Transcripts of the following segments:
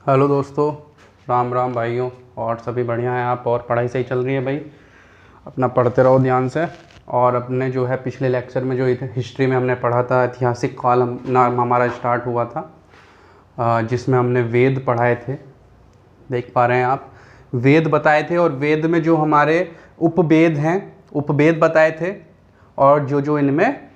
Hello दोस्तों, राम राम भाइयों। और सभी बढ़िया हैं आप? और पढ़ाई सही चल रही है भाई? अपना पढ़ते रहो ध्यान से। और अपने जो है पिछले लेक्चर में जो हिस्ट्री में हमने पढ़ा था, ऐतिहासिक काल नाम हमारा स्टार्ट हुआ था, जिसमें हमने वेद पढ़ाए थे। देख पा रहे हैं आप? वेद बताए थे, और वेद में जो हमारे उपवेद हैं, उपवेद बताए थे, और जो जो इनमें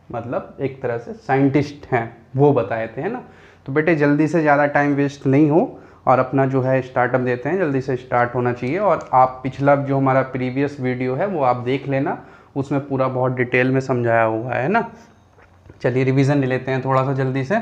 मतलब एक तरह से साइंटिस्ट हैं वो बताए थे, है ना। तो बेटे जल्दी से, ज़्यादा टाइम वेस्ट नहीं हो और अपना जो है स्टार्टअप देते हैं। जल्दी से स्टार्ट होना चाहिए। और आप पिछला जो हमारा प्रीवियस वीडियो है वो आप देख लेना, उसमें पूरा बहुत डिटेल में समझाया हुआ है ना। चलिए रिवीजन ले लेते हैं थोड़ा सा जल्दी से।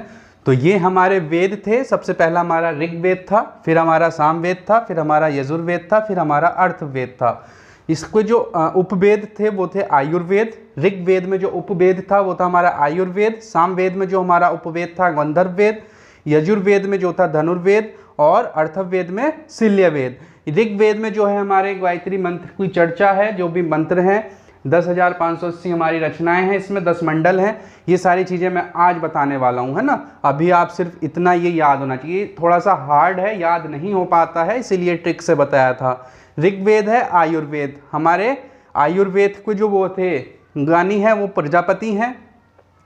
तो ये हमारे वेद थे। सबसे पहला हमारा ऋग्वेद था, फिर हमारा सामवेद था, फिर हमारा यजुर्वेद था, फिर हमारा अर्थवेद था। इसके जो उपवेद थे वो थे आयुर्वेद। ऋग्वेद में जो उपवेद था वो था हमारा आयुर्वेद। सामवेद में जो हमारा उपवेद था गंधर्ववेद। यजुर्वेद में जो था धनुर्वेद, और अर्थवेद में शिल्यवेद। ऋग्वेद में जो है हमारे गायत्री मंत्र की चर्चा है, जो भी मंत्र हैं 10,580 हमारी रचनाएं हैं, इसमें 10 मंडल हैं। ये सारी चीज़ें मैं आज बताने वाला हूँ, है ना। अभी आप सिर्फ इतना ये याद होना चाहिए। थोड़ा सा हार्ड है, याद नहीं हो पाता है, इसीलिए ट्रिक से बताया था। ऋग्वेद है आयुर्वेद। हमारे आयुर्वेद को जो वो थे ज्ञानी है वो प्रजापति हैं।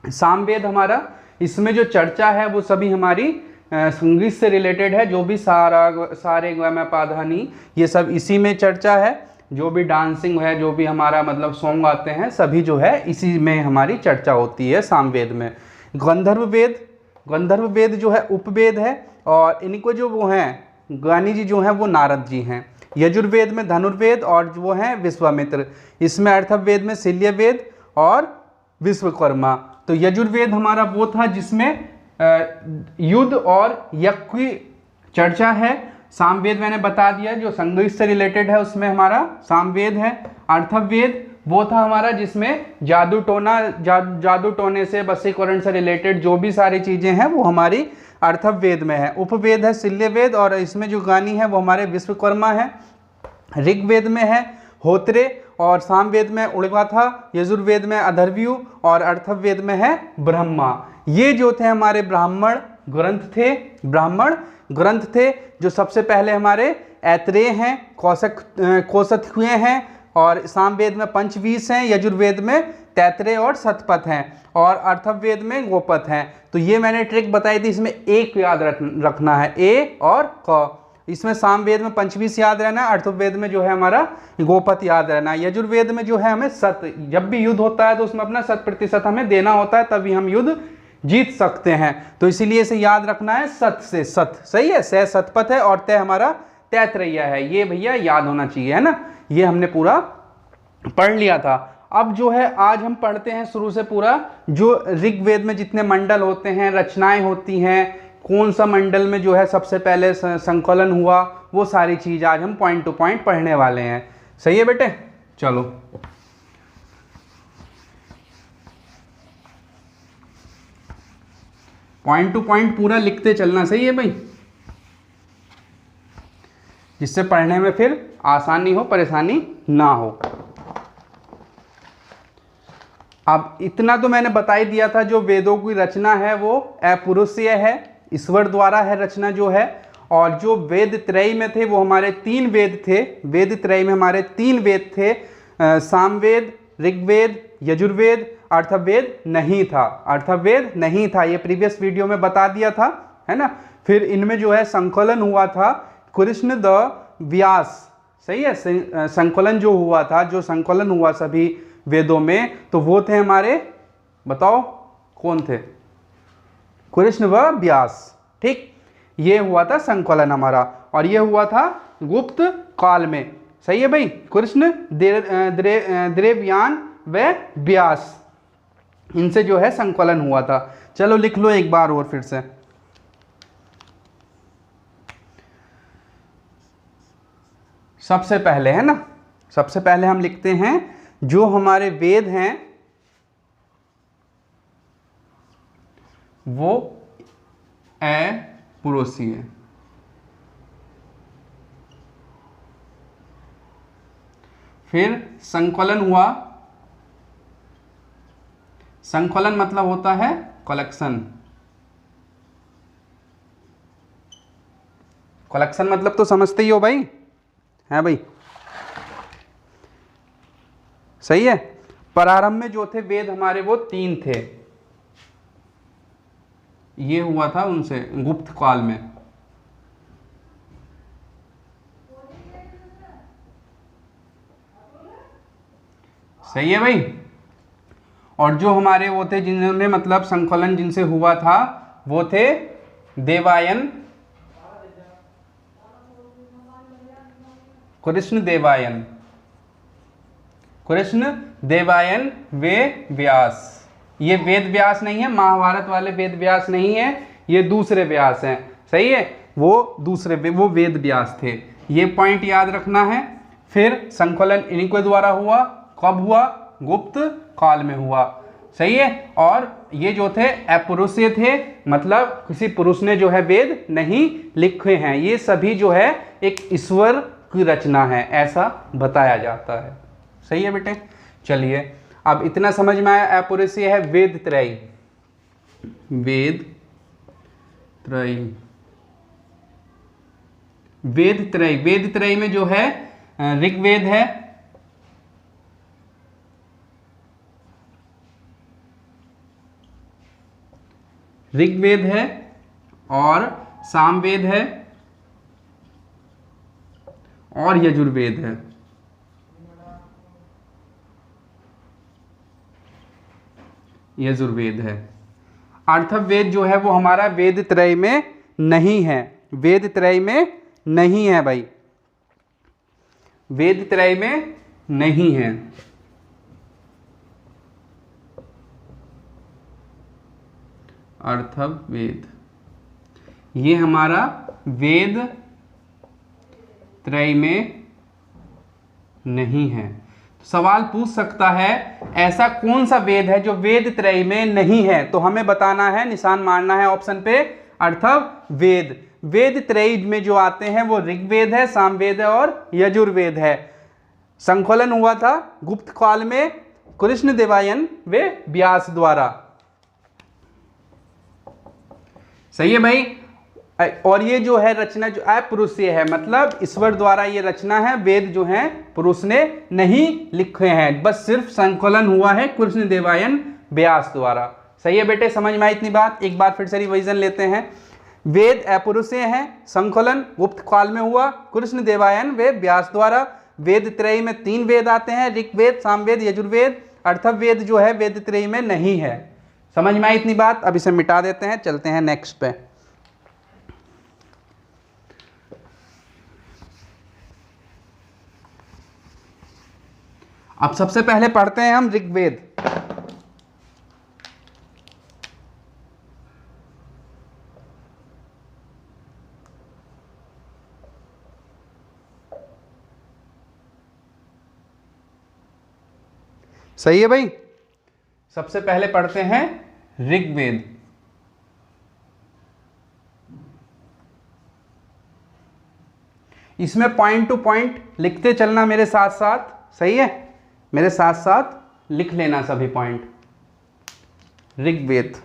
सामवेद हमारा, इसमें जो चर्चा है वो सभी हमारी संगीत से रिलेटेड है। जो भी सारे ग म प ध नि, ये सब इसी में चर्चा है। जो भी डांसिंग है, जो भी हमारा मतलब सॉन्ग आते हैं, सभी जो है इसी में हमारी चर्चा होती है सामवेद में। गंधर्ववेद, गंधर्ववेद जो है उपवेद है, और इनको जो वो हैं ज्ञानी जी जो हैं वो नारद जी हैं। यजुर्वेद में धनुर्वेद, और वो हैं विश्वामित्र। इसमें अर्थवेद में शिल्यवेद और विश्वकर्मा। तो यजुर्वेद हमारा वो था जिसमें युद्ध और यज्ञ की चर्चा है। सामवेद मैंने बता दिया, जो संगीत से रिलेटेड है उसमें हमारा सामवेद है। अर्थवेद वो था हमारा जिसमें जादू टोने से, वशीकरण से रिलेटेड जो भी सारी चीज़ें हैं वो हमारी अर्थवेद में है। उपवेद है शिल्यवेद, और इसमें जो ज्ञानी है वो हमारे विश्वकर्मा है। ऋग्वेद में है होत्रे, और सामवेद में उड़वा था, यजुर्वेद में अधर्व्यू, और अर्थवेद में है ब्रह्मा। ये जो थे हमारे ब्राह्मण ग्रंथ थे, जो सबसे पहले हमारे ऐत्रेय हैं, कौशतकुए हैं, और सामवेद में पंचवीस हैं, यजुर्वेद में तैत्रेय और शतपथ हैं, और अर्थवेद में गोपथ हैं। तो ये मैंने ट्रिक बताई थी, इसमें एक याद रखना है, ए और क। इसमें सामवेद में पंचवीस याद रहना है, अर्थवेद में जो है हमारा गोपथ याद रहना है। यजुर्वेद में जो है हमें सत, जब भी युद्ध होता है तो उसमें अपना 100% हमें देना होता है, तभी हम युद्ध जीत सकते हैं। तो इसीलिए इसे याद रखना है सत से सत, सही है। से शतपथ है, और तय हमारा तैत्रेय है। ये भैया याद होना चाहिए, है ना। ये हमने पूरा पढ़ लिया था। अब जो है आज हम पढ़ते हैं शुरू से पूरा, जो ऋग्वेद में जितने मंडल होते हैं, रचनाएं होती हैं, कौन सा मंडल में जो है सबसे पहले संकलन हुआ, वो सारी चीज आज हम पॉइंट टू पॉइंट पढ़ने वाले हैं। सही है बेटे? चलो पॉइंट टू पॉइंट पूरा लिखते चलना, सही है भाई, जिससे पढ़ने में फिर आसानी हो, परेशानी ना हो। अब इतना तो मैंने बता ही दिया था, जो वेदों की रचना है वो अपुरुषीय है, ईश्वर द्वारा है रचना जो है। और जो वेद त्रय में थे वो हमारे 3 वेद थे। वेद त्रय में हमारे 3 वेद थे, सामवेद, ऋग्वेद, यजुर्वेद। अर्थवेद नहीं था, अर्थवेद नहीं था, ये प्रीवियस वीडियो में बता दिया था, है ना। फिर इनमें जो है संकलन हुआ था कृष्ण द व्यास, सही है। संकलन जो हुआ था, जो संकलन हुआ सभी वेदों में, तो वो थे हमारे, बताओ कौन थे? कृष्ण व व्यास, ठीक। ये हुआ था संकलन हमारा, और ये हुआ था गुप्त काल में, सही है भाई। कृष्ण, देवयान व व्यास, इनसे जो है संकलन हुआ था। चलो लिख लो एक बार और फिर से। सबसे पहले, है ना, सबसे पहले हम लिखते हैं जो हमारे वेद हैं वो अपुरुषीय। फिर संकलन हुआ, संकलन मतलब होता है कलेक्शन, कलेक्शन मतलब तो समझते ही हो भाई, है भाई, सही है। प्रारंभ में जो थे वेद हमारे वो 3 थे, ये हुआ था उनसे गुप्त काल में, सही है भाई। और जो हमारे वो थे जिन्होंने मतलब संकलन जिनसे हुआ था वो थे देवायन, कृष्ण देवायन, कृष्ण देवायन वे व्यास। ये वेद व्यास नहीं है, महाभारत वाले वेद व्यास नहीं है, ये दूसरे व्यास हैं, सही है, वो दूसरे वो वेद व्यास थे, ये पॉइंट याद रखना है। फिर संकलन इन्हीं के द्वारा हुआ, कब हुआ, गुप्त काल में हुआ, सही है। और ये जो थे अपरुषीय थे, मतलब किसी पुरुष ने जो है वेद नहीं लिखे हैं, ये सभी जो है एक ईश्वर की रचना है, ऐसा बताया जाता है, सही है बेटे। चलिए अब इतना समझ में आया, अपरुषीय है वेद त्रयी, वेद त्रयी, वेद त्रयी, वेद त्रयी में जो है ऋग्वेद है, ऋग्वेद है और सामवेद है और यजुर्वेद है, यजुर्वेद है। अर्थवेद जो है वो हमारा वेद त्रय में नहीं है, वेद त्रय में नहीं है भाई, वेद त्रय में नहीं है। अर्थवेद ये हमारा वेद त्रय में नहीं है। तो सवाल पूछ सकता है ऐसा कौन सा वेद है जो वेद त्रय में नहीं है, तो हमें बताना है, निशान मारना है ऑप्शन पे, अर्थवेद। वेद त्रय में जो आते हैं वो ऋग्वेद है, सामवेद है और यजुर्वेद है। संकलन हुआ था गुप्त काल में कृष्ण देवायन वे व्यास द्वारा, सही है भाई। और ये जो है रचना जो अपुरुषीय है, मतलब ईश्वर द्वारा ये रचना है, वेद जो है पुरुष ने नहीं लिखे हैं, बस सिर्फ संकलन हुआ है कृष्ण देवायन व्यास द्वारा, सही है बेटे, समझ में आई इतनी बात। एक बार फिर से रिवीजन लेते हैं, वेद अपुरुषीय है, संकलन गुप्त काल में हुआ कृष्ण देवायन वे व्यास द्वारा, वेद त्रयी में 3 वेद आते हैं, ऋग्वेद, सामवेद, यजुर्वेद। अर्थवेद जो है वेद त्रयी में नहीं है, समझ में आई इतनी बात। अब इसे मिटा देते हैं, चलते हैं नेक्स्ट पे। अब सबसे पहले पढ़ते हैं हम ऋग्वेद। सही है भाई, सबसे पहले पढ़ते हैं ऋग्वेद। इसमें पॉइंट टू पॉइंट लिखते चलना मेरे साथ साथ, सही है, मेरे साथ साथ लिख लेना सभी पॉइंट। ऋग्वेद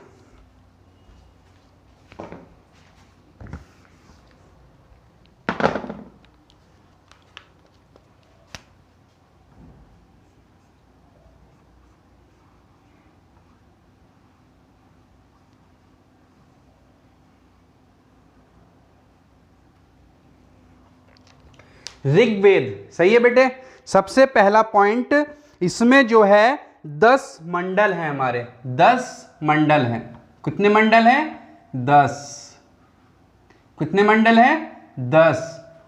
ऋग्वेद, सही है बेटे। सबसे पहला पॉइंट, इसमें जो है 10 मंडल हैं हमारे, 10 मंडल हैं। कितने मंडल हैं? 10। कितने मंडल हैं? 10।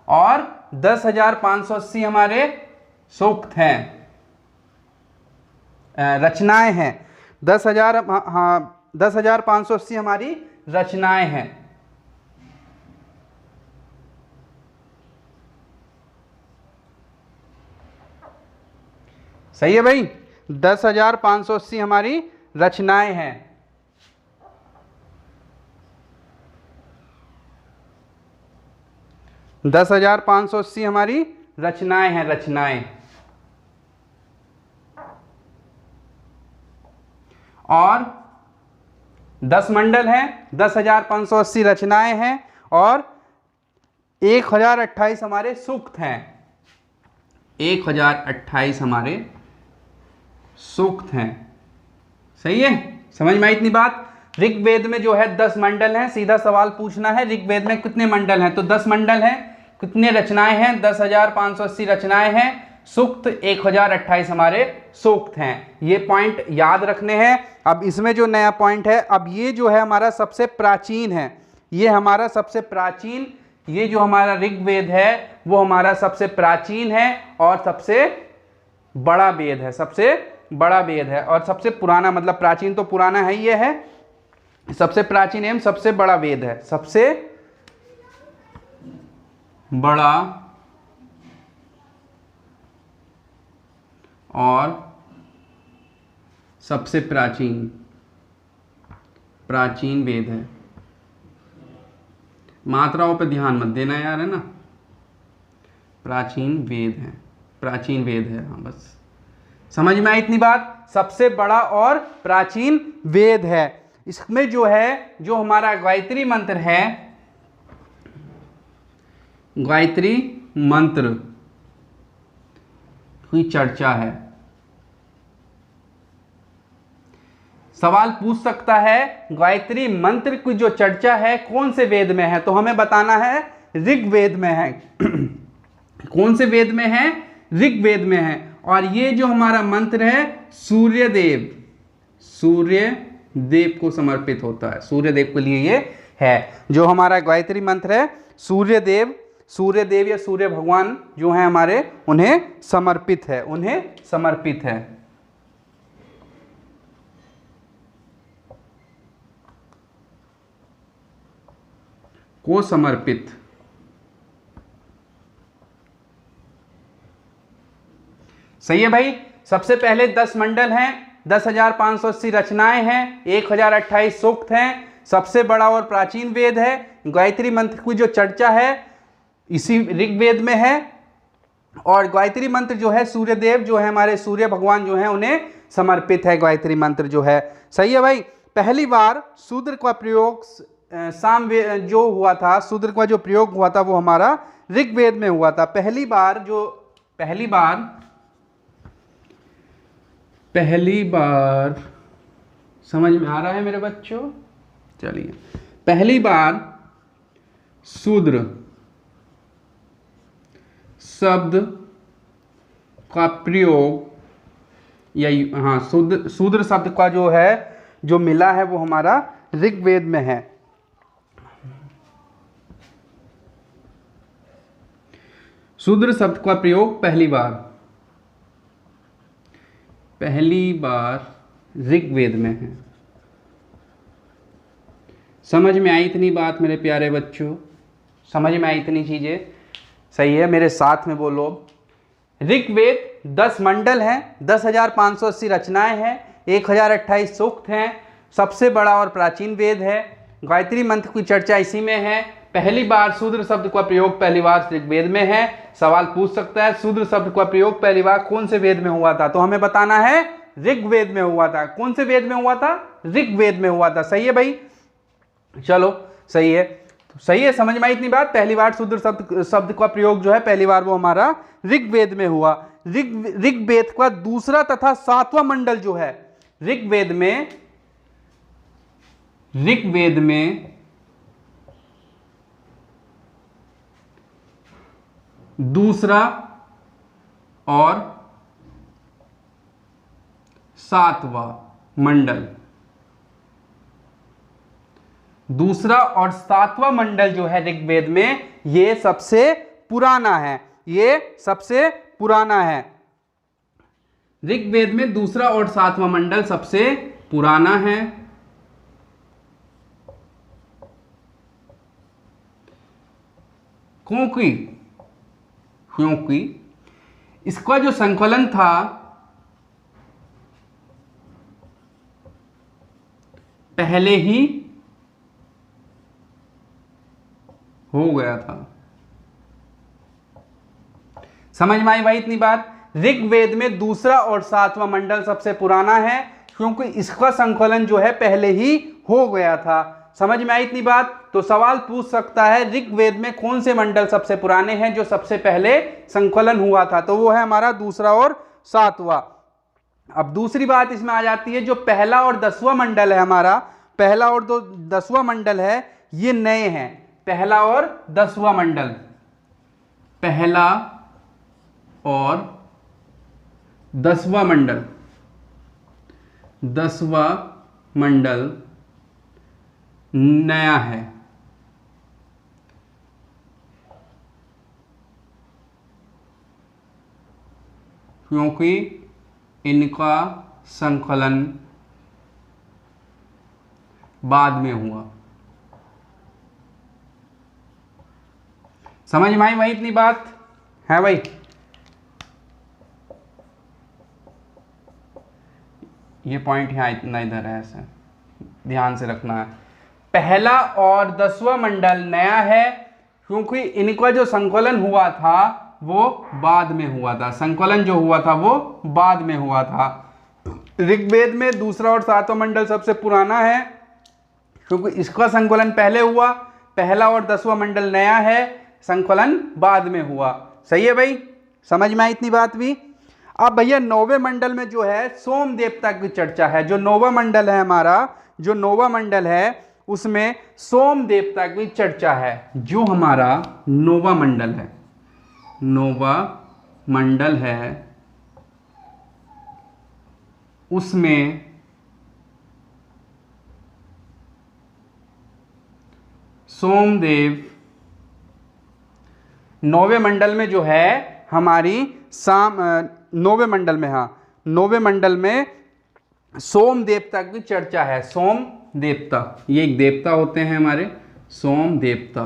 और 10,580 हमारे सूक्त हैं, रचनाएं हैं। 10,000, हाँ 10,580 हमारी रचनाएं हैं। सही है भाई, 10,580 हमारी रचनाएं हैं। दस 10,580 हमारी रचनाएं हैं, रचनाएं। और 10 मंडल हैं, 10,580 रचनाएं हैं और 1028 हमारे सूक्त हैं, 1028 हमारे सूक्त हैं। सही है, समझ में आई इतनी बात। ऋग्वेद में जो है 10 मंडल हैं। सीधा सवाल पूछना है ऋग्वेद में कितने मंडल हैं, तो 10 मंडल हैं। कितने रचनाएं हैं, 10,580 रचनाएं हैं। सूक्त 1028 हमारे सूक्त हैं। ये पॉइंट याद रखने हैं। अब इसमें जो नया पॉइंट है, अब ये जो है हमारा सबसे प्राचीन है, ये हमारा सबसे प्राचीन, ये जो हमारा ऋग्वेद है वो हमारा सबसे प्राचीन है और सबसे बड़ा वेद है, सबसे बड़ा वेद है। और सबसे पुराना, मतलब प्राचीन तो पुराना है, ये है सबसे प्राचीन एवं सबसे बड़ा वेद है, सबसे बड़ा और सबसे प्राचीन वेद है। मात्राओं पे ध्यान मत देना यार, है ना। प्राचीन वेद है, हाँ बस समझ में आई इतनी बात। सबसे बड़ा और प्राचीन वेद है। इसमें जो है, जो हमारा गायत्री मंत्र है, गायत्री मंत्र की चर्चा है। सवाल पूछ सकता है गायत्री मंत्र की जो चर्चा है कौन से वेद में है, तो हमें बताना है ऋग्वेद में है। कौन से वेद में है, ऋग्वेद में है। और ये जो हमारा मंत्र है सूर्यदेव को समर्पित होता है, सूर्यदेव के लिए ये है। जो हमारा गायत्री मंत्र है सूर्यदेव या सूर्य भगवान जो हैं हमारे, उन्हें समर्पित है, उन्हें समर्पित है। को समर्पित। सही है भाई। सबसे पहले 10 मंडल हैं, 10,580 रचनाएं हैं, 1028 सूक्त हैं, सबसे बड़ा और प्राचीन वेद है। गायत्री मंत्र की जो चर्चा है इसी ऋग्वेद में है। और गायत्री मंत्र जो है सूर्यदेव जो है हमारे, सूर्य भगवान जो है, उन्हें समर्पित है गायत्री मंत्र जो है। सही है भाई। पहली बार शूद्र का प्रयोग सामवेद जो हुआ था, शूद्र का जो प्रयोग हुआ था वो हमारा ऋग्वेद में हुआ था। पहली बार समझ में आ रहा है मेरे बच्चों? चलिए, पहली बार शूद्र शब्द का प्रयोग, या हाँ, शूद्र शब्द का जो है, जो मिला है वो हमारा ऋग्वेद में है। शूद्र शब्द का प्रयोग पहली बार ऋग्वेद में है। समझ में आई इतनी बात मेरे प्यारे बच्चों? समझ में आई इतनी चीजें? सही है, मेरे साथ में बोलो। ऋग्वेद 10 मंडल हैं, 10,580 रचनाएं हैं, 1028 सूक्त हैं, सबसे बड़ा और प्राचीन वेद है। गायत्री मंत्र की चर्चा इसी में है। पहली बार शूद्र शब्द का प्रयोग पहली बार ऋग्वेद में है। सवाल पूछ सकता है शूद्र शब्द का प्रयोग पहली बार कौन से वेद में हुआ था, तो हमें बताना है ऋग्वेद में हुआ था। कौन से वेद में हुआ था? ऋग्वेद में हुआ था। सही है भाई, चलो सही है, तो सही है, समझ में आई इतनी बात। पहली बार शूद्र शब्द का प्रयोग जो है पहली बार वो हमारा ऋग्वेद में हुआ। ऋग्वेद का दूसरा तथा 7वां मंडल जो है, ऋग्वेद में दूसरा और 7वां मंडल, दूसरा और 7वां मंडल जो है ऋग्वेद में, ये सबसे पुराना है, ये सबसे पुराना है। ऋग्वेद में दूसरा और 7वां मंडल सबसे पुराना है। क्योंकि इसका जो संकलन था पहले ही हो गया था। समझ में आई भाई इतनी बात? ऋग्वेद में दूसरा और 7वां मंडल सबसे पुराना है क्योंकि इसका संकलन जो है पहले ही हो गया था। समझ में आई इतनी बात? तो सवाल पूछ सकता है ऋग्वेद में कौन से मंडल सबसे पुराने हैं जो सबसे पहले संकलन हुआ था, तो वो है हमारा दूसरा और सातवां। अब दूसरी बात इसमें आ जाती है, जो पहला और 10वां मंडल है हमारा, पहला और 10वां मंडल है, ये नए हैं। पहला और 10वां मंडल, पहला और 10वां मंडल, 10वां मंडल नया है। क्योंकि इनका संकलन बाद में हुआ। समझ में आई भाई इतनी बात है भाई? ये पॉइंट यहां इतना इधर है, ऐसे ध्यान से रखना है। पहला और 10वां मंडल नया है क्योंकि इनका जो संकलन हुआ था वो बाद में हुआ था। संकलन जो हुआ था वो बाद में हुआ था। ऋग्वेद में दूसरा और सातवां मंडल सबसे पुराना है क्योंकि इसका संकलन पहले हुआ। पहला और 10वां मंडल नया है, संकलन बाद में हुआ। सही है भाई? समझ में आई इतनी बात भी? अब भैया 9वें मंडल में जो है सोम देवता की चर्चा है। जो 9वां मंडल है हमारा, जो 9वां मंडल है उसमें सोम देवता की चर्चा है। जो हमारा 9वां मंडल है, 9वां मंडल है, उसमें सोमदेव 9वें मंडल में जो है हमारी 9वें मंडल में, हाँ 9वें मंडल में सोम देवता की चर्चा है। सोम देवता, ये एक देवता होते हैं हमारे, सोम देवता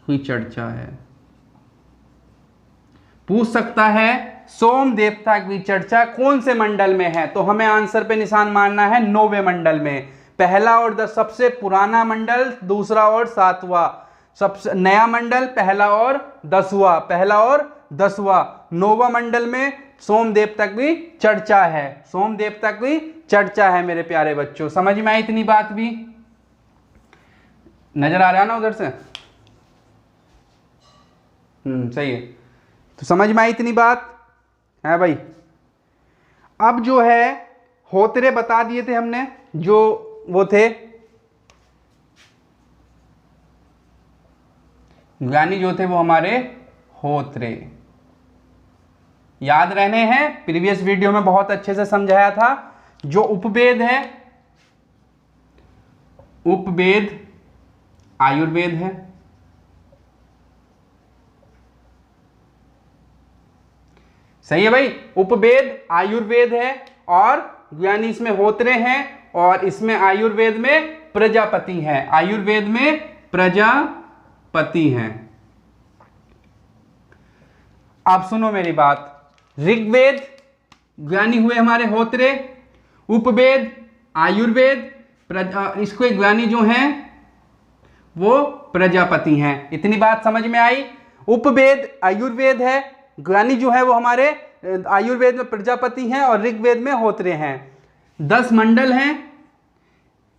की चर्चा है। पूछ सकता है सोम देवता की चर्चा कौन से मंडल में है, तो हमें आंसर पे निशान मारना है 9वें मंडल में। पहला और 10 सबसे पुराना मंडल, दूसरा और 7वां सबसे नया मंडल, पहला और 10वां, पहला और 10वां। 9वां मंडल में सोम देवता की चर्चा है, सोम देवता की चर्चा है मेरे प्यारे बच्चों। समझ में आई इतनी बात भी? नजर आ रहा है ना उधर से? सही है। तो समझ में आई इतनी बात है भाई? अब जो है होतरे बता दिए थे हमने, जो वो थे ज्ञानी जो थे वो हमारे होतरे, याद रहने हैं, प्रीवियस वीडियो में बहुत अच्छे से समझाया था। जो उपवेद है, उपवेद आयुर्वेद है, सही है भाई? उपवेद आयुर्वेद है और ज्ञानी इसमें होतरे हैं और इसमें आयुर्वेद में प्रजापति हैं, आयुर्वेद में प्रजापति हैं। आप सुनो मेरी बात, ऋग्वेद ज्ञानी हुए हमारे होतरे, उपवेद आयुर्वेद, इसको ज्ञानी जो हैं वो प्रजापति हैं। इतनी बात समझ में आई? उपवेद आयुर्वेद है, ज्ञानी जो है वो हमारे आयुर्वेद में प्रजापति हैं और ऋग्वेद में होतरे हैं। 10 मंडल हैं,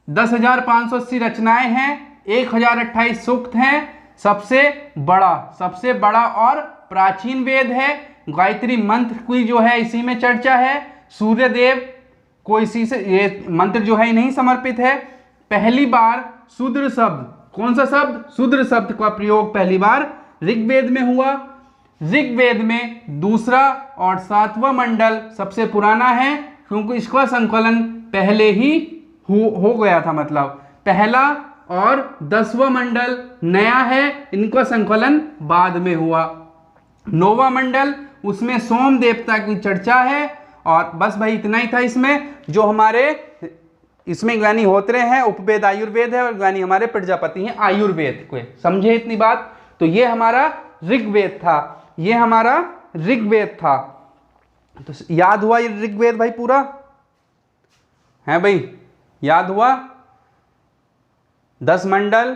10,580 रचनाएं हैं, 1028 सूक्त हैं। सबसे बड़ा और प्राचीन वेद है। गायत्री मंत्र की जो है इसी में चर्चा है। सूर्यदेव को इसी से ये मंत्र जो है नहीं समर्पित है। पहली बार शूद्र शब्द, कौन सा शब्द? शूद्र शब्द का प्रयोग पहली बार ऋग्वेद में हुआ। ऋग्वेद में दूसरा और 7वां मंडल सबसे पुराना है क्योंकि इसका संकलन पहले ही हो गया था। मतलब पहला और 10वां मंडल नया है, इनका संकलन बाद में हुआ। 9वां मंडल उसमें सोम देवता की चर्चा है। और बस भाई इतना ही था इसमें। जो हमारे इसमें ज्ञानी होतरे हैं, उपवेद आयुर्वेद है और ज्ञानी हमारे प्रजापति हैं आयुर्वेद को। समझे इतनी बात? तो ये हमारा ऋग्वेद था, ये हमारा ऋग्वेद था। तो याद हुआ ये ऋग्वेद भाई पूरा है भाई? याद हुआ? 10 मंडल,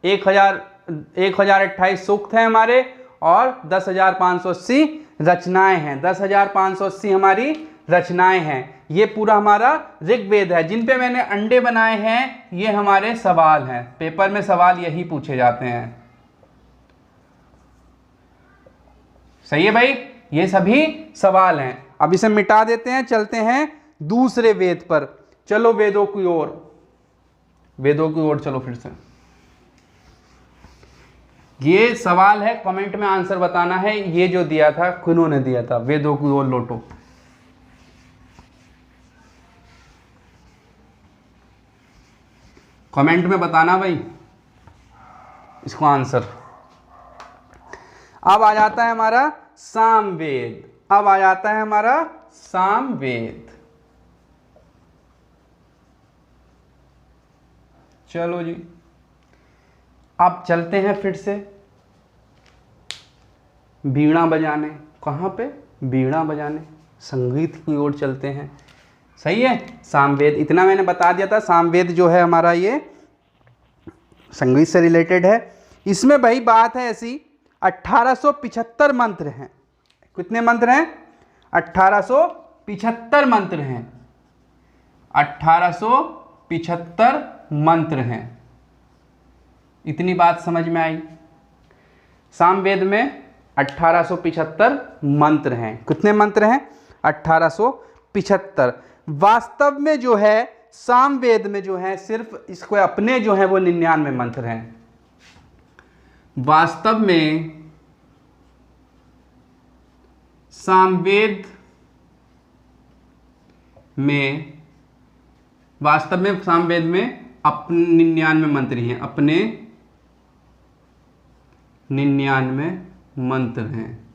1028 सूक्त हैं हमारे और 10,580 रचनाएं हैं। 10,580 हमारी रचनाएं हैं। ये पूरा हमारा ऋग्वेद है। जिन पे मैंने अंडे बनाए हैं ये हमारे सवाल हैं, पेपर में सवाल यही पूछे जाते हैं। सही है भाई, ये सभी सवाल हैं। अब इसे मिटा देते हैं, चलते हैं दूसरे वेद पर। चलो वेदों की ओर, वेदों की ओर चलो फिर से। ये सवाल है, कमेंट में आंसर बताना है। ये जो दिया था किन्होंने दिया था, वेदों की ओर लौटो। कमेंट में बताना भाई इसको आंसर। अब आ जाता है हमारा सामवेद, अब आ जाता है हमारा सामवेद। चलो जी, अब चलते हैं फिर से वीणा बजाने। कहाँ पे? वीणा बजाने, संगीत की ओर चलते हैं। सही है, सामवेद इतना मैंने बता दिया था। सामवेद जो है हमारा ये संगीत से रिलेटेड है। इसमें भाई बात है ऐसी, 1875 मंत्र हैं। कितने मंत्र हैं? 1875 मंत्र हैं। 1875 मंत्र हैं। इतनी बात समझ में आई। सामवेद में 1875 मंत्र हैं। कितने मंत्र हैं? 1875। वास्तव में जो है सामवेद में जो है सिर्फ इसको अपने जो है वो 99 मंत्र हैं। वास्तव में सामवेद में, वास्तव में सामवेद में अपने 99 मंत्र हैं, अपने 99 मंत्र हैं।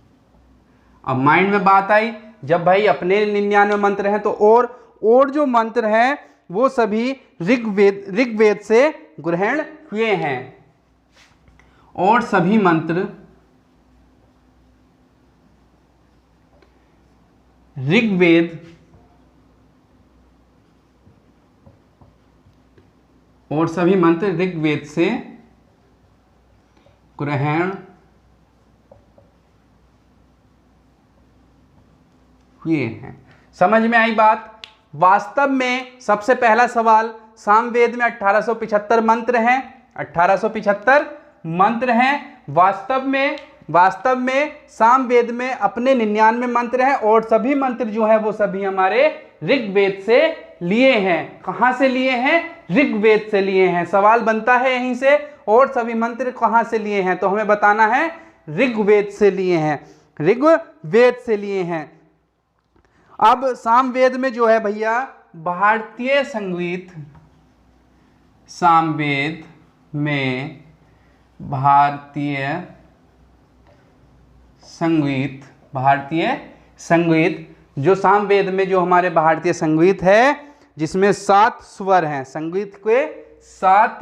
अब माइंड में बात आई, जब भाई अपने 99 मंत्र हैं तो और जो मंत्र हैं वो सभी ऋग्वेद से ग्रहण हुए हैं। और सभी मंत्र ऋग्वेद और सभी मंत्र ऋग्वेद से ग्रहण हुए हैं। समझ में आई बात? वास्तव में सबसे पहला सवाल, सामवेद में 1875 मंत्र हैं, 1875 मंत्र हैं। वास्तव में सामवेद में अपने 99 मंत्र हैं और सभी मंत्र जो हैं वो सभी हमारे ऋग्वेद से लिए हैं। कहां से लिए हैं? ऋग्वेद से लिए हैं। सवाल बनता है यहीं से, और सभी मंत्र कहां से लिए हैं? तो हमें बताना है ऋग्वेद से लिए हैं, ऋग्वेद से लिए हैं। अब सामवेद में जो है भैया भारतीय संगीत, सामवेद में भारतीय संगीत जो सामवेद में जो हमारे भारतीय संगीत है जिसमें 7 स्वर हैं, संगीत के 7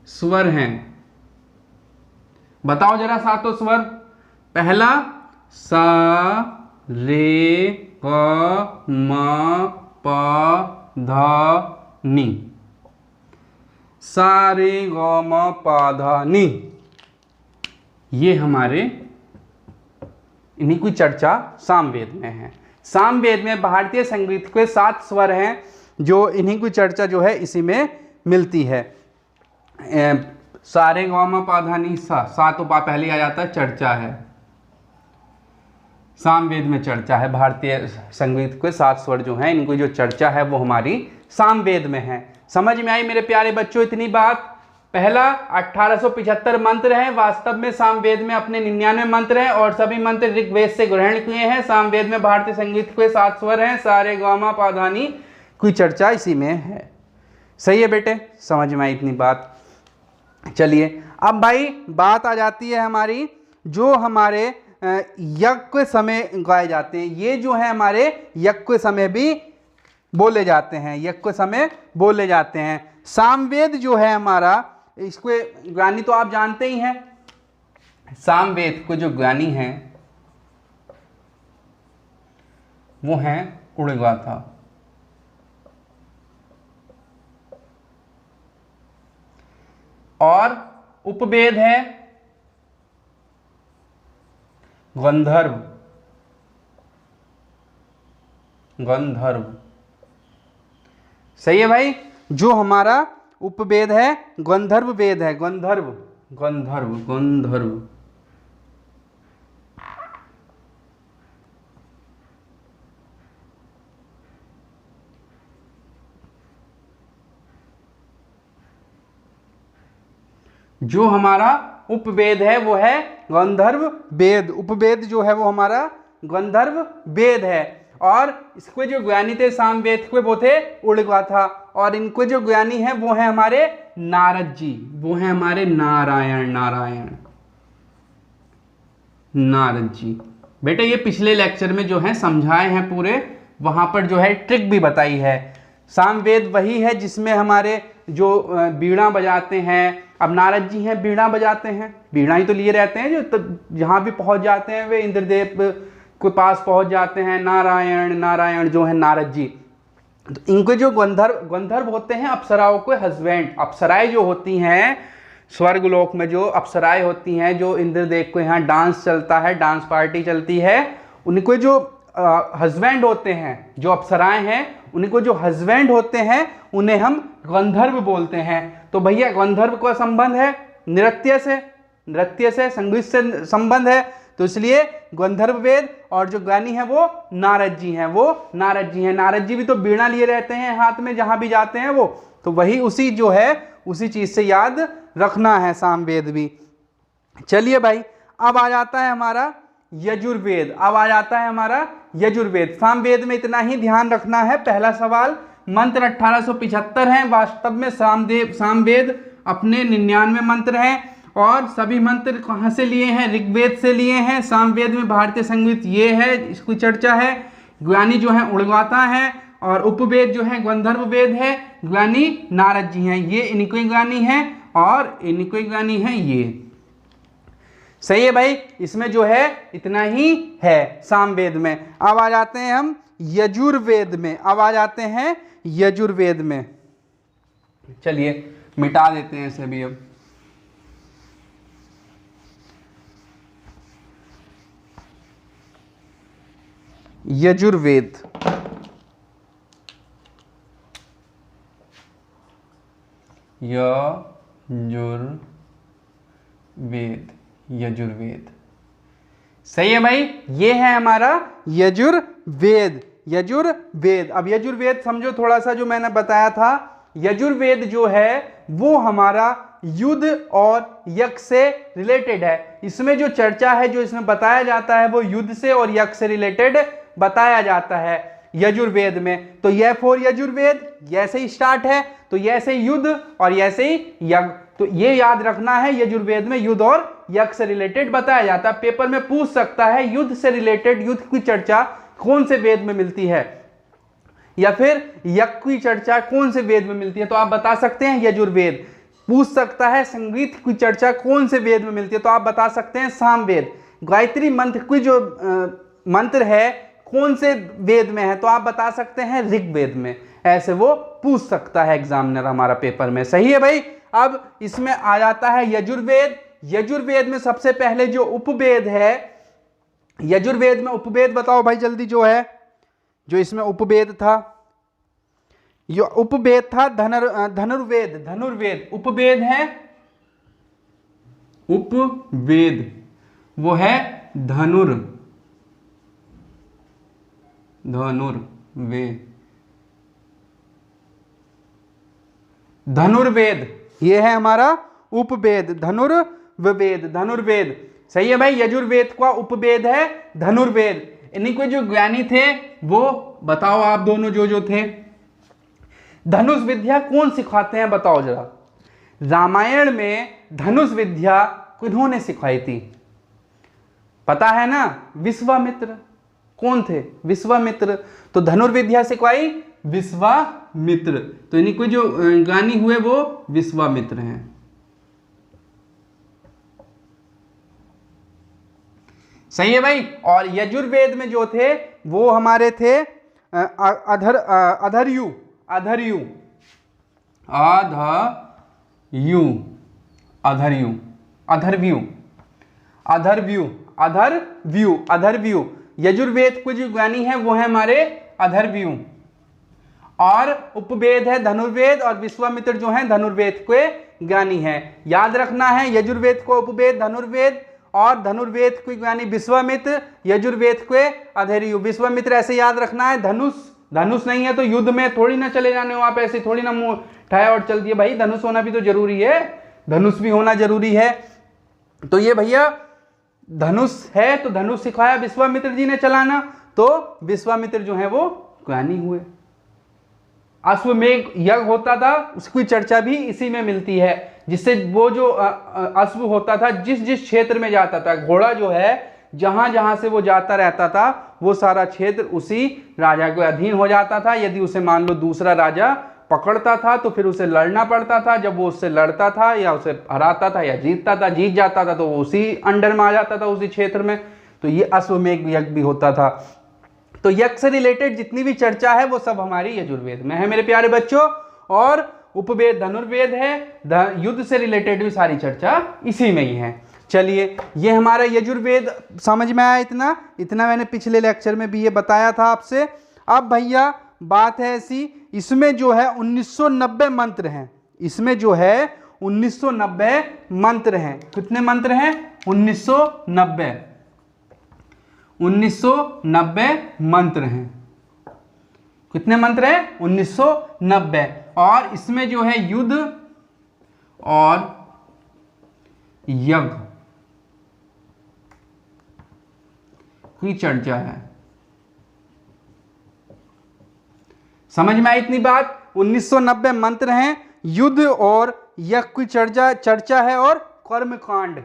स्वर हैं। बताओ जरा सातों स्वर। पहला सा रे ग म प ध नि, सा रे ग म प ध नि। ये हमारे इन्हीं की चर्चा सामवेद में है। सामवेद में भारतीय संगीत के 7 स्वर हैं जो इन्हीं की चर्चा जो है इसी में मिलती है। सा रे ग म प ध नि सा तो पहले आ जाता है, चर्चा है। सामवेद में चर्चा है, भारतीय संगीत के 7 स्वर जो हैं इनकी जो चर्चा है वो हमारी सामवेद में है। समझ में आई मेरे प्यारे बच्चों इतनी बात? पहला 1875 मंत्र हैं, वास्तव में सामवेद में अपने 99 मंत्र हैं और सभी मंत्र ऋग्वेद से ग्रहण किए हैं। सामवेद में भारतीय संगीत के 7 स्वर हैं, सा रे ग म प ध नि की चर्चा इसी में है। सही है बेटे, समझ में आई इतनी बात? चलिए अब भाई बात आ जाती है हमारी जो हमारे यज्ञ के समय गाए जाते हैं। ये जो है हमारे यज्ञ के समय भी बोले जाते हैं, यज्ञ के समय बोले जाते हैं। सामवेद जो है हमारा, इसको ज्ञानी तो आप जानते ही हैं। सामवेद को जो ज्ञानी हैं वो हैं उड़गाथा। और उपवेद है गंधर्व। गंधर्व। सही है भाई। जो हमारा उपवेद है गंधर्व वेद है, गंधर्व गंधर्व गंधर्व। जो हमारा उपवेद है वो है गंधर्व वेद। उपवेद जो है वो हमारा गंधर्व वेद है। और इसके जो ज्ञानी थे सामवेद के वो थे उड़गाथा। और इनके जो ज्ञानी हैं वो है हमारे नारद जी, वो है हमारे नारायण नारायण नारद जी। बेटा ये पिछले लेक्चर में जो है समझाए हैं पूरे, वहां पर जो है ट्रिक भी बताई है। सामवेद वही है जिसमें हमारे जो बीड़ा बजाते हैं, अब नारद जी हैं बीड़ा बजाते हैं, बीड़ा ही तो लिए रहते हैं, जो जहां भी पहुंच जाते हैं वे इंद्रदेव के पास पहुंच जाते हैं। नारायण नारायण जो है नारद जी। तो इनके जो गंधर्व होते हैं अप्सराओं के हस्बैंड। अप्सराएं जो होती हैं स्वर्गलोक में, जो अप्सराएं होती हैं, जो इंद्रदेव को यहाँ डांस चलता है, डांस पार्टी चलती है, उनको जो हस्बैंड होते हैं, जो अप्सराएं हैं उनको जो हस्बैंड होते हैं उन्हें हम गंधर्व बोलते हैं। तो भैया गंधर्व का संबंध है नृत्य से, नृत्य से, संगीत से संबंध है। तो इसलिए गंधर्व वेद और जो ज्ञानी है वो नारद जी हैं, वो नारद जी हैं। नारद जी भी तो बीड़ा लिए रहते हैं हाथ में जहां भी जाते हैं वो, तो वही उसी जो है उसी चीज से याद रखना है सामवेद भी। चलिए भाई अब आ जाता है हमारा यजुर्वेद। अब आ जाता है हमारा यजुर्वेद। सामवेद में इतना ही ध्यान रखना है। पहला सवाल, मंत्र 1875 हैं। वास्तव में सामवेद अपने 99 मंत्र हैं और सभी मंत्र कहाँ से लिए हैं? ऋग्वेद से लिए हैं। सामवेद में भारतीय संगीत ये है, इसकी चर्चा है। ज्ञानी जो है उड़गाथा है और उपवेद जो है गंधर्व वेद है। ज्ञानी नारद जी हैं, ये इनके ज्ञानी हैं और इनके ज्ञानी हैं ये। सही है भाई। इसमें जो है इतना ही है सामवेद में। अब आ जाते हैं हम यजुर्वेद में। अब आ जाते हैं यजुर्वेद में। चलिए मिटा देते हैं इसे भी। अब यजुर्वेद, यजुर्वेद, यजुर्वेद। सही है भाई। ये है हमारा यजुर्वेद, यजुर्वेद। अब यजुर्वेद समझो थोड़ा सा, जो मैंने बताया था यजुर्वेद जो है वो हमारा युद्ध और यज्ञ से रिलेटेड है। इसमें जो चर्चा है, जो इसमें बताया जाता है वो युद्ध से और यज्ञ से रिलेटेड बताया जाता है यजुर्वेद में। तो यह फोर यजुर्वेद जैसे ही स्टार्ट है तो यैसे ही युद्ध और ऐसे ही यज्ञ। तो ये याद रखना है, यजुर्वेद में युद्ध और यज्ञ से रिलेटेड बताया जाता है। पेपर में पूछ सकता है युद्ध से रिलेटेड, युद्ध की चर्चा कौन से वेद में मिलती है, या फिर यज्ञ की चर्चा कौन से वेद में मिलती है, तो आप बता सकते हैं यजुर्वेद। पूछ सकता है संगीत की चर्चा कौन से वेद में मिलती है, तो आप बता सकते हैं सामवेद। गायत्री मंत्र की जो मंत्र है कौन से वेद में है, तो आप बता सकते हैं ऋग्वेद में। ऐसे वो पूछ सकता है एग्जामिनर हमारा पेपर में। सही है भाई। अब इसमें आ जाता है यजुर्वेद। यजुर्वेद में सबसे पहले जो उपवेद है, यजुर्वेद में उपवेद बताओ भाई जल्दी, जो है जो इसमें उपवेद था, ये उपवेद था धनुर्वेद। धनुर्वेद उपवेद है, उपवेद वो है धनुर्वेद। धनुर्वेद ये है हमारा उपवेद, धनुर्वेद, धनुर्वेद। सही है भाई। यजुर्वेद का उपवेद है धनुर्वेद। इन्हीं को जो ज्ञानी थे वो बताओ आप दोनों जो थे, धनुष विद्या कौन सिखाते हैं बताओ जरा। रामायण में धनुष विद्या किन्होंने सिखाई थी? पता है ना, विश्वामित्र। कौन थे? विश्वामित्र। तो धनुर्विद्या सिखाई विश्वामित्र। तो इन्हीं को जो ज्ञानी हुए वो विश्वामित्र हैं। सही है भाई। और यजुर्वेद में जो थे वो हमारे थे अधर्यु, अधर्यु, अधर्यु, अधर्यु, अधर्व्यु, अधर्व्यु, अधर्व्यु, अधर्व्यु। यजुर्वेद को जो ज्ञानी है वो है हमारे अधर्व्यूह, और उपवेद है धनुर्वेद, और विश्वामित्र जो है धनुर्वेद के ज्ञानी है। याद रखना है, यजुर्वेद को उपवेद धनुर्वेद, और धनुर्वेद के ज्ञानी विश्वामित्र, यजुर्वेद के अधर्व्यूह। विश्वामित्र ऐसे याद रखना है, धनुष, धनुष नहीं है तो युद्ध में थोड़ी ना चले जाने हो आप, ऐसे थोड़ी ना मुंह उठाया और चल दिए। भाई धनुष होना भी तो जरूरी है, धनुष भी होना जरूरी है। तो ये भैया धनुष है, तो धनुष सिखाया विश्वामित्र जी ने चलाना, तो विश्वामित्र जो है वो ज्ञानी हुए। अश्वमेघ यज्ञ होता था, उसकी चर्चा भी इसी में मिलती है, जिससे वो जो अश्व होता था जिस जिस क्षेत्र में जाता था, घोड़ा जो है जहां जहां से वो जाता रहता था वो सारा क्षेत्र उसी राजा के अधीन हो जाता था। यदि उसे मान लो दूसरा राजा पकड़ता था तो फिर उसे लड़ना पड़ता था, जब वो उससे लड़ता था या उसे हराता था या जीतता था, जीत जाता था तो वो उसी अंडर में आ जाता था, उसी क्षेत्र में। तो ये अश्वमेघ यज्ञ भी होता था। तो यज्ञ से रिलेटेड जितनी भी चर्चा है वो सब हमारी यजुर्वेद में है मेरे प्यारे बच्चों, और उपवेद धनुर्वेद है, युद्ध से रिलेटेड भी सारी चर्चा इसी में ही है। चलिए, ये हमारा यजुर्वेद समझ में आया, इतना मैंने पिछले लेक्चर में भी ये बताया था आपसे। अब भैया बात है ऐसी, इसमें जो है 1990 मंत्र हैं, इसमें जो है 1990 मंत्र हैं। कितने मंत्र हैं? 1990 मंत्र हैं। कितने मंत्र हैं? 1990। और इसमें जो है युद्ध और यज्ञ की चर्चा है। समझ में आई इतनी बात? 1990 मंत्र हैं, युद्ध और यज्ञ की चर्चा है, और कर्मकांड।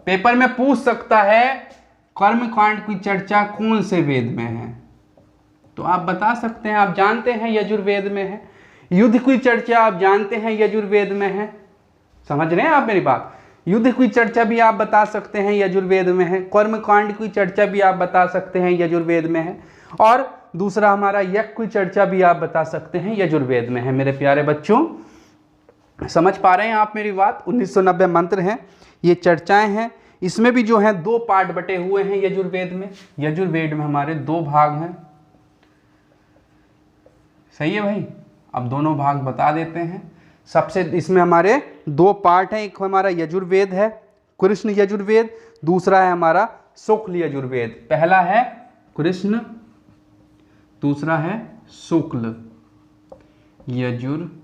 पेपर में पूछ सकता है कर्मकांड की चर्चा कौन से वेद में है, तो आप बता सकते हैं, आप जानते हैं यजुर्वेद में है। युद्ध की चर्चा आप जानते हैं यजुर्वेद में है। समझ रहे हैं आप मेरी बात? युद्ध की चर्चा भी आप बता सकते हैं यजुर्वेद में है, कर्मकांड की चर्चा भी आप बता सकते हैं यजुर्वेद में है, और दूसरा हमारा यज्ञ की चर्चा भी आप बता सकते हैं यजुर्वेद में है मेरे प्यारे बच्चों। समझ पा रहे हैं आप मेरी बात? 1990 मंत्र हैं, ये चर्चाएं हैं। इसमें भी जो है 2 पार्ट बटे हुए हैं यजुर्वेद में। यजुर्वेद में हमारे 2 भाग हैं। सही है भाई? अब दोनों भाग बता देते हैं। सबसे इसमें हमारे 2 पार्ट हैं, एक हमारा यजुर्वेद है कृष्ण यजुर्वेद, दूसरा है हमारा शुक्ल यजुर्वेद। पहला है कृष्ण, दूसरा है शुक्ल यजुर्वेद।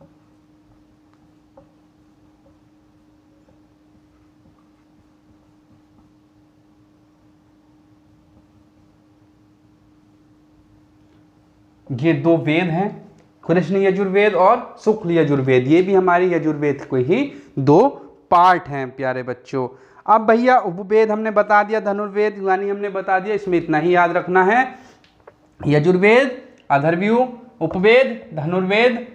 ये 2 वेद हैं, कृष्ण यजुर्वेद और शुक्ल यजुर्वेद। ये भी हमारी यजुर्वेद के ही 2 पार्ट हैं प्यारे बच्चों। अब भैया उपवेद हमने बता दिया, धनुर्वेद ज्ञानी हमने बता दिया, इसमें इतना ही याद रखना है। यजुर्वेद अधर्व्यूह, उपवेद धनुर्वेद,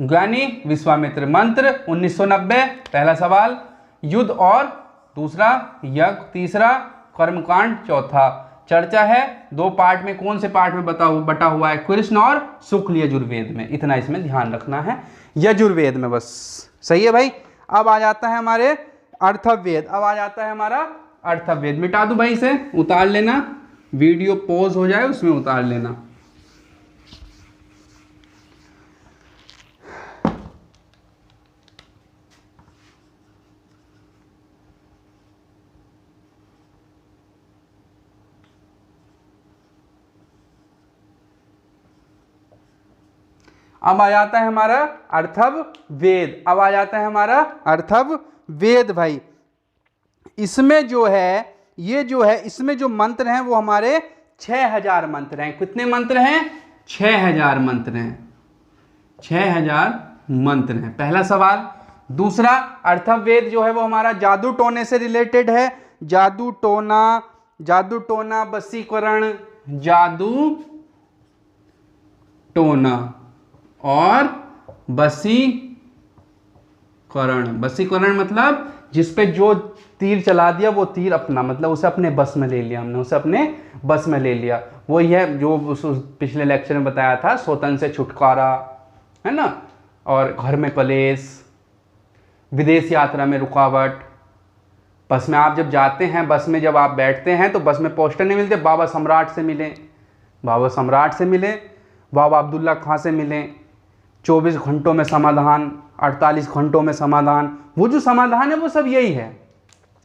ज्ञानी विश्वामित्र। मंत्र 1990 पहला सवाल, युद्ध और दूसरा यज्ञ, तीसरा कर्मकांड, चौथा चर्चा है 2 पार्ट में। कौन से पार्ट में बटा हुआ है? कृष्ण और शुक्ल यजुर्वेद में। इतना इसमें ध्यान रखना है यजुर्वेद में बस। सही है भाई? अब आ जाता है हमारे अर्थवेद। अब आ जाता है हमारा अर्थवेद। मिटा दूं भाई इसे, उतार लेना, वीडियो पॉज हो जाए उसमें उतार लेना। अब आ जाता है हमारा अर्थवेद। अब आ जाता है हमारा अर्थवेद भाई। इसमें जो है, ये जो है, इसमें जो मंत्र हैं वो हमारे 6000 मंत्र हैं। कितने मंत्र हैं? 6000 मंत्र हैं। 6000 मंत्र हैं, पहला सवाल। दूसरा, अर्थवेद जो है वो हमारा जादू टोने से रिलेटेड है। जादू टोना, वशीकरण, जादू टोना और वशीकरण मतलब जिस पे जो तीर चला दिया वो तीर अपना, मतलब उसे अपने बस में ले लिया, हमने उसे अपने बस में ले लिया। वो है जो उस पिछले लेक्चर में बताया था, स्वतन से छुटकारा, है ना, और घर में कलेश, विदेश यात्रा में रुकावट, बस में आप जब जाते हैं, बस में जब आप बैठते हैं तो बस में पोस्टर नहीं मिलते, बाबा सम्राट से मिलें, बाबा सम्राट से मिलें, बाबा अब्दुल्ला खां से मिलें, 24 घंटों में समाधान, 48 घंटों में समाधान। वो जो समाधान है वो सब यही है,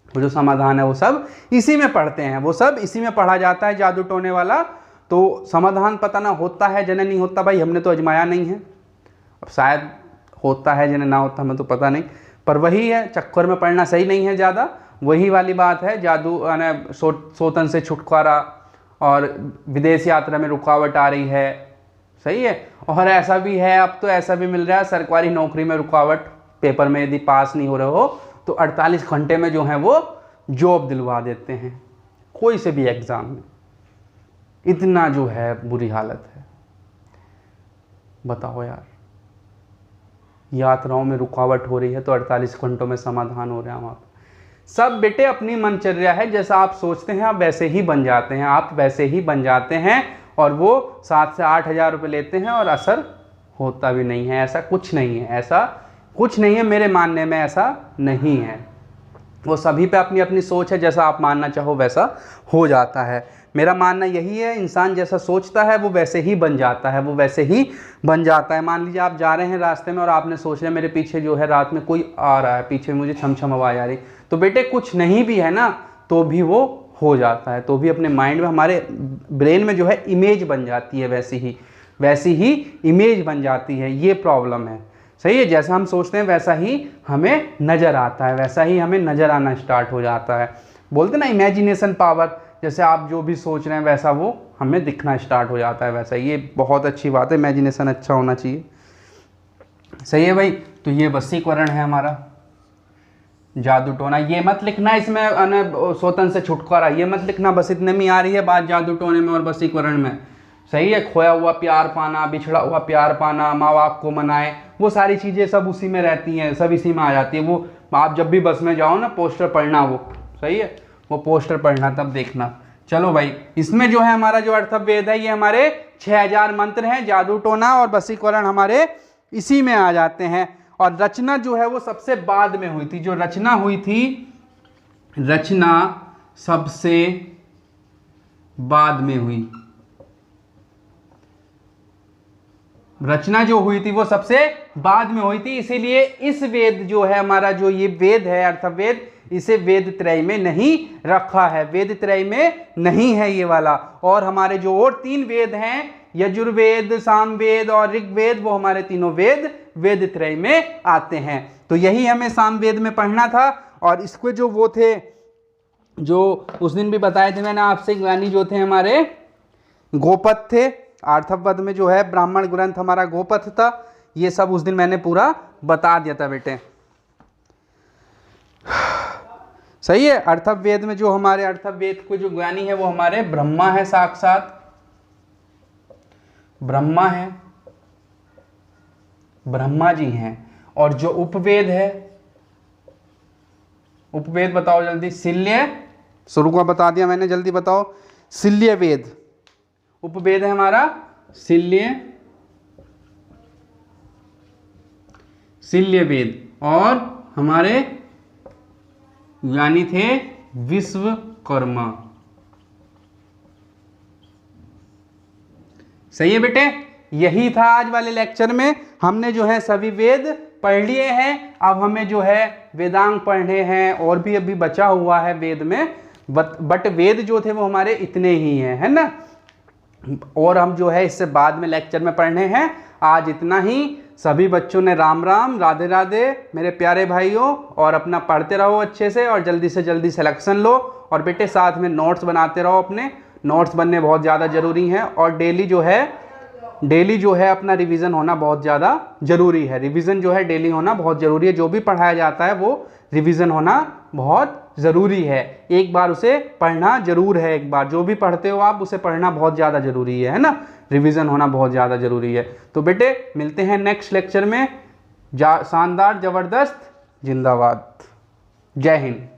वो जो समाधान है वो सब इसी में पढ़ते हैं, वो सब इसी में पढ़ा जाता है जादू टोने वाला। तो समाधान पता ना होता है जने नहीं होता भाई, हमने तो अजमाया नहीं है, अब शायद होता है जने ना होता, हमें तो पता नहीं, पर वही है, चक्कर में पढ़ना सही नहीं है ज़्यादा। वही वाली बात है, जादू यानी सोतन से छुटकारा और विदेश यात्रा में रुकावट आ रही है, सही है। और ऐसा भी है, अब तो ऐसा भी मिल रहा है सरकारी नौकरी में रुकावट, पेपर में यदि पास नहीं हो रहे हो तो 48 घंटे में जो है वो जॉब दिलवा देते हैं, कोई से भी एग्ज़ाम में। इतना जो है बुरी हालत है, बताओ यार। यात्राओं में रुकावट हो रही है तो 48 घंटों में समाधान हो रहा है वहाँ पर। सब बेटे अपनी मनचर्या है, जैसा आप सोचते हैं आप वैसे ही बन जाते हैं, आप वैसे ही बन जाते हैं। और वो 7 से 8 हज़ार रुपये लेते हैं और असर होता भी नहीं है। ऐसा कुछ नहीं है, ऐसा कुछ नहीं है, मेरे मानने में ऐसा नहीं है। वो सभी पे अपनी अपनी सोच है, जैसा आप मानना चाहो वैसा हो जाता है। मेरा मानना यही है, इंसान जैसा सोचता है वो वैसे ही बन जाता है, वो वैसे ही बन जाता है। मान लीजिए आप जा रहे हैं रास्ते में और आपने सोच लिया मेरे पीछे जो है रात में कोई आ रहा है, पीछे मुझे छम छम आवाज़ आ रही, तो बेटे कुछ नहीं भी है ना तो भी वो हो जाता है, तो भी अपने माइंड में, हमारे ब्रेन में जो है इमेज बन जाती है, वैसी ही इमेज बन जाती है। ये प्रॉब्लम है, सही है। जैसा हम सोचते हैं वैसा ही हमें नज़र आता है, वैसा ही हमें नज़र आना स्टार्ट हो जाता है। बोलते ना इमेजिनेशन पावर, जैसे आप जो भी सोच रहे हैं वैसा वो हमें दिखना स्टार्ट हो जाता है वैसा। ये बहुत अच्छी बात है, इमेजिनेशन अच्छा होना चाहिए, सही है भाई। तो ये वशीकरण है हमारा जादू टोना। ये मत लिखना इसमें स्वतंत्र से छुटकारा, ये मत लिखना, बस इतने में आ रही है बात जादू टोने में और वशीकरण में, सही है। खोया हुआ प्यार पाना, बिछड़ा हुआ प्यार पाना, माँ बाप को मनाए, वो सारी चीज़ें सब उसी में रहती हैं, सब इसी में आ जाती है। वो आप जब भी बस में जाओ ना, पोस्टर पढ़ना, वो सही है, वो पोस्टर पढ़ना तब देखना। चलो भाई, इसमें जो है हमारा जो अर्थवेद है ये हमारे 6000 मंत्र हैं। जादू टोना और वशीकरण हमारे इसी में आ जाते हैं। और रचना जो है वो सबसे बाद में हुई थी, जो रचना हुई थी, रचना सबसे बाद में हुई, रचना जो हुई थी वो सबसे बाद में हुई थी। इसीलिए इस वेद जो है हमारा, जो ये वेद है अर्थवेद, इसे वेद त्रय में नहीं रखा है, वेद त्रय में नहीं है ये वाला। और हमारे जो और 3 वेद हैं, यजुर्वेद, सामवेद और ऋग्वेद, वो हमारे तीनों वेद वेद त्रय में आते हैं। तो यही हमें सामवेद में पढ़ना था। और इसको जो वो थे, जो उस दिन भी बताए थे मैंने आपसे, ज्ञानी जो थे हमारे गोपथ थे। अर्थवद में जो है ब्राह्मण ग्रंथ हमारा गोपथ था, ये सब उस दिन मैंने पूरा बता दिया था बेटे, सही है। अर्थवेद में जो हमारे अर्थवेद को जो ज्ञानी है वो हमारे ब्रह्मा है, साक्षात ब्रह्मा है, ब्रह्मा जी हैं। और जो उपवेद है, उपवेद बताओ जल्दी, शिल्य, शुरू का बता दिया मैंने, जल्दी बताओ। शिल्य वेद, उपवेद है हमारा शिल्य वेद। और हमारे ज्ञानी थे विश्वकर्मा, सही है बेटे। यही था आज वाले लेक्चर में, हमने जो है सभी वेद पढ़ लिए हैं। अब हमें जो है वेदांग पढ़ने हैं, और भी अभी बचा हुआ है वेद में, बट वेद जो थे वो हमारे इतने ही हैं, है ना। और हम जो है इससे बाद में लेक्चर में पढ़ने हैं। आज इतना ही। सभी बच्चों ने राम राम, राधे राधे मेरे प्यारे भाइयों। और अपना पढ़ते रहो अच्छे से, और जल्दी से जल्दी सिलेक्शन लो। और बेटे साथ में नोट्स बनाते रहो, अपने नोट्स बनने बहुत ज़्यादा ज़रूरी हैं। और डेली जो है अपना रिवीजन होना बहुत ज़्यादा ज़रूरी है। रिवीजन जो है डेली होना बहुत ज़रूरी है। जो भी पढ़ाया जाता है वो रिवीजन होना बहुत ज़रूरी है। एक बार उसे पढ़ना ज़रूर है, एक बार जो भी पढ़ते हो आप उसे पढ़ना बहुत ज़्यादा ज़रूरी है ना। रिवीजन होना बहुत ज़्यादा ज़रूरी है। तो बेटे मिलते हैं नेक्स्ट लेक्चर में। शानदार, ज़बरदस्त, जिंदाबाद, जय हिंद।